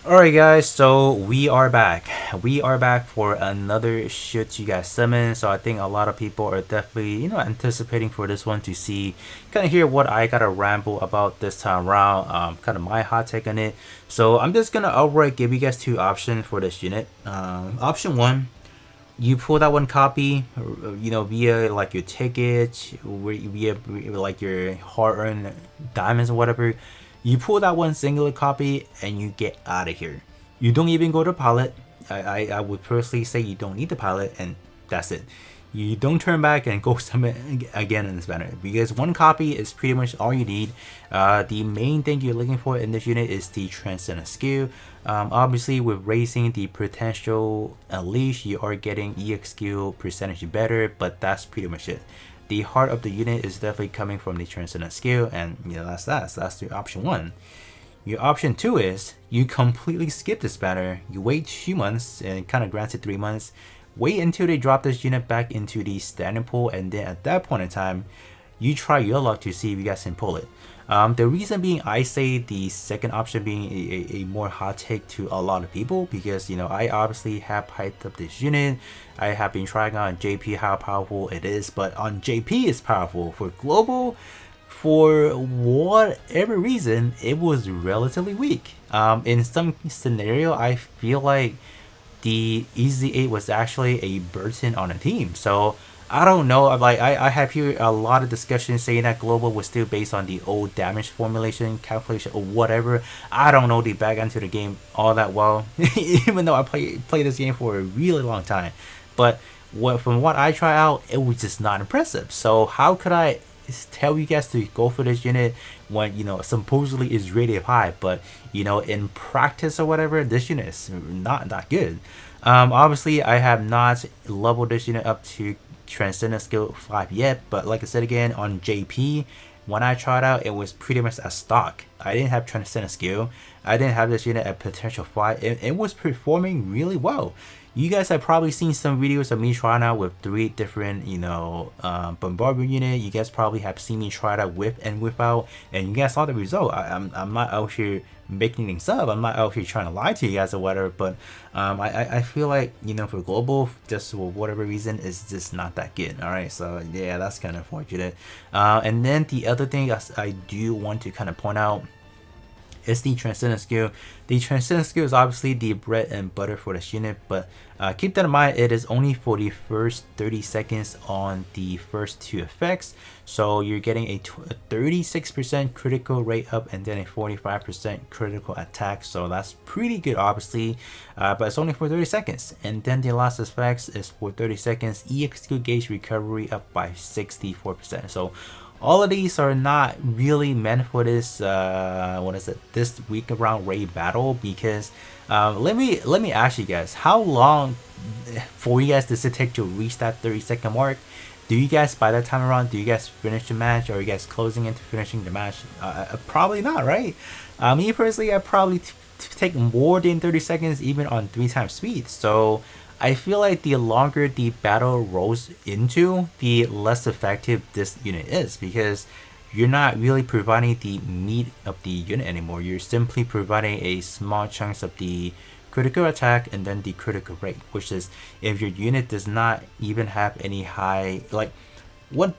Alright guys, so we are back. We are back for another Should You Guys Summon. So I think a lot of people are definitely, anticipating for this one to see, kind of hear what I gotta ramble about this time around, kind of my hot take on it. So I'm just gonna outright give you guys two options for this unit. Option one, you pull that one copy, via like your ticket, via like your hard-earned diamonds or whatever. You pull that one singular copy and you get out of here. You don't even go to pilot. I would personally say you don't need the pilot, and that's it. You don't turn back and go summon again in this banner, because one copy is pretty much all you need. The main thing you're looking for in this unit is the transcendent skill. Obviously, with raising the potential unleash, you are getting EX skill percentage better, but that's pretty much it. The heart of the unit is definitely coming from the transcendent skill, and that's that. So that's your option one. Your option two is you completely skip this banner. You wait 2 months and kind of grants it 3 months. Wait until they drop this unit back into the standing pool, and then at that point in time, you try your luck to see if you guys can pull it. The reason being, I say the second option being a more hot take to a lot of people, because I obviously have hyped up this unit. I have been trying on JP how powerful it is, but on JP it's powerful. For global, for whatever reason, it was relatively weak. In some scenario, I feel like the Ez8 was actually a burden on a team. So I don't know. Like I have here a lot of discussion saying that global was still based on the old damage formulation calculation or whatever. I don't know the back end to the game all that well, even though I play this game for a really long time. But from what I try out, it was just not impressive. So how could I tell you guys to go for this unit when supposedly is really high, but in practice or whatever, this unit is not that good. Obviously I have not leveled this unit up to transcendent skill 5 yet, but like I said again, on JP, when I tried out, it was pretty much a stock. I didn't have transcendent skill. I didn't have this unit at potential 5. It was performing really well. You guys have probably seen some videos of me trying out with 3 different, Bombardier unit. You guys probably have seen me try it out with and without, and you guys saw the result. I'm not out here making things up. I'm not out here trying to lie to you guys or whatever, but I feel like, for global, just for whatever reason, is just not that good. All right, so yeah, that's kind of unfortunate. And then the other thing I do want to kind of point out is the transcendent skill. The transcendent skill is obviously the bread and butter for this unit, but keep that in mind, it is only for the first 30 seconds on the first 2 effects. So you're getting a 36% critical rate up and then a 45% critical attack. So that's pretty good, obviously, but it's only for 30 seconds. And then the last effects is for 30 seconds, EXQ gauge recovery up by 64%. So all of these are not really meant for this this week around raid battle, because let me ask you guys, how long for you guys does it take to reach that 30-second mark? Do you guys, by that time around, do you guys finish the match, or are you guys closing into finishing the match? Probably not, right? Me personally, I probably take more than 30 seconds even on 3 times speed. So I feel like the longer the battle rolls into, the less effective this unit is, because you're not really providing the meat of the unit anymore. You're simply providing a small chunks of the critical attack and then the critical rate, which is, if your unit does not even have any high, like what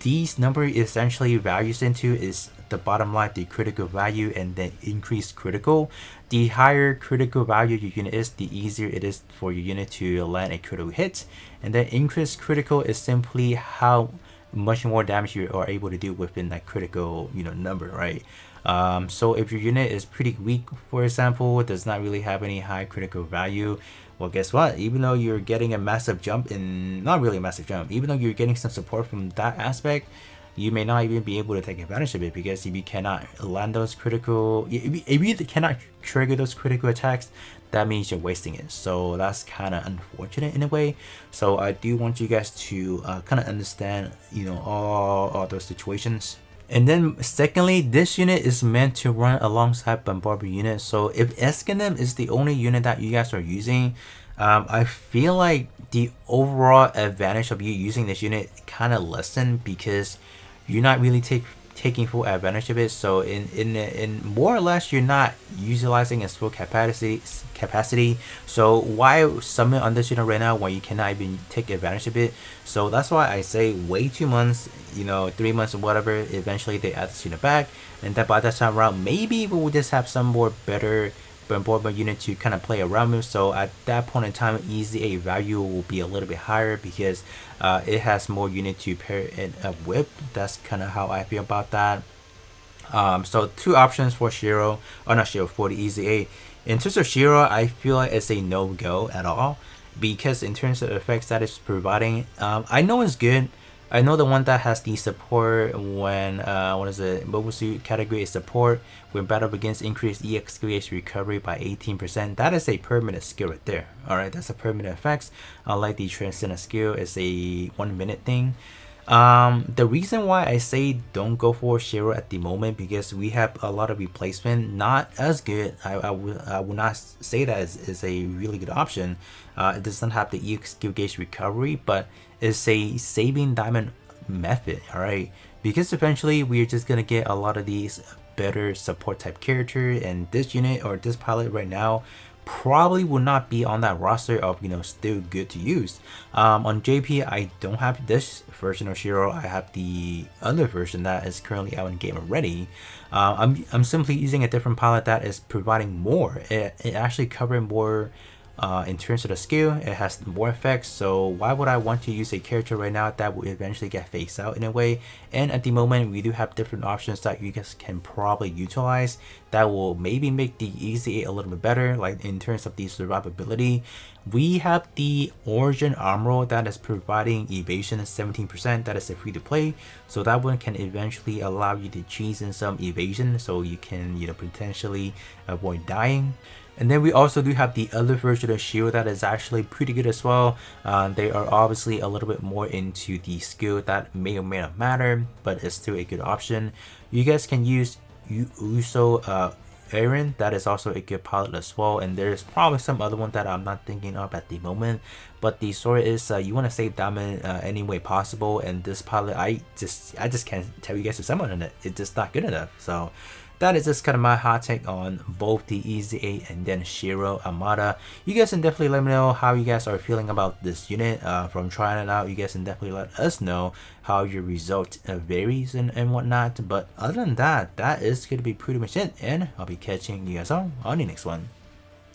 these number essentially values into is the bottom line, the critical value, and then increased critical. The higher critical value your unit is, the easier it is for your unit to land a critical hit, and then increased critical is simply how much more damage you are able to do within that critical number, right? So if your unit is pretty weak, for example, does not really have any high critical value, well, guess what? Even though you're getting a massive jump in, not really a massive jump, even though you're getting some support from that aspect, you may not even be able to take advantage of it, because if you cannot land those critical, if you cannot trigger those critical attacks, that means you're wasting it. So that's kind of unfortunate in a way. So I do want you guys to kind of understand, all those situations. And then secondly, this unit is meant to run alongside Bombardier unit. So if Gundam is the only unit that you guys are using, I feel like the overall advantage of you using this unit kind of lessened, because you're not really taking full advantage of it. So in more or less, you're not utilizing its full capacity. So why summon on this unit right now when you cannot even take advantage of it? So that's why I say wait 2 months, 3 months or whatever. Eventually they add this unit back, and then by that time around, maybe we will just have some more better bombardment unit to kind of play around with. So at that point in time, easy A value will be a little bit higher because it has more unit to pair it up with. That's kind of how I feel about that. So two options for Shiro, or not Shiro, for the easy A. In terms of Shiro, I feel like it's a no-go at all because in terms of effects that it's providing, I know it's good. I know the one that has the support when what is it? Mobile suit category is support when battle against increased EX recovery by 18%. That is a permanent skill right there. Alright, that's a permanent effects. Unlike the transcendent skill, it's a 1 minute thing. The reason why I say don't go for Shiro at the moment because we have a lot of replacement, not as good. I would not say that is a really good option. It doesn't have the EX gauge recovery, but it's a saving diamond method. All right, because eventually we're just gonna get a lot of these better support type character, and this unit or this pilot right now probably will not be on that roster of still good to use. On JP, I don't have this version of Shiro. I have the other version that is currently out in game already. I'm simply using a different pilot that is providing more. It actually covering more in terms of the skill. It has more effects, so why would I want to use a character right now that will eventually get phased out in a way? And at the moment we do have different options that you guys can probably utilize that will maybe make the easy a little bit better. Like in terms of the survivability, we have the origin armor that is providing evasion 17%. That is a free to play, so that one can eventually allow you to cheese in some evasion so you can potentially avoid dying. And then we also do have the other version of Shiro that is actually pretty good as well. They are obviously a little bit more into the skill that may or may not matter, but it's still a good option. You guys can use Uso Aaron, that is also a good pilot as well, and there's probably some other one that I'm not thinking of at the moment. But the story is you want to save diamond any way possible, and this pilot I just can't tell you guys to summon on it. It's just not good enough. So that is just kind of my hot take on both the EZ8 and then Shiro Amada. You guys can definitely let me know how you guys are feeling about this unit from trying it out. You guys can definitely let us know how your result varies and whatnot. But other than that, that is going to be pretty much it, and I'll be catching you guys on the next one.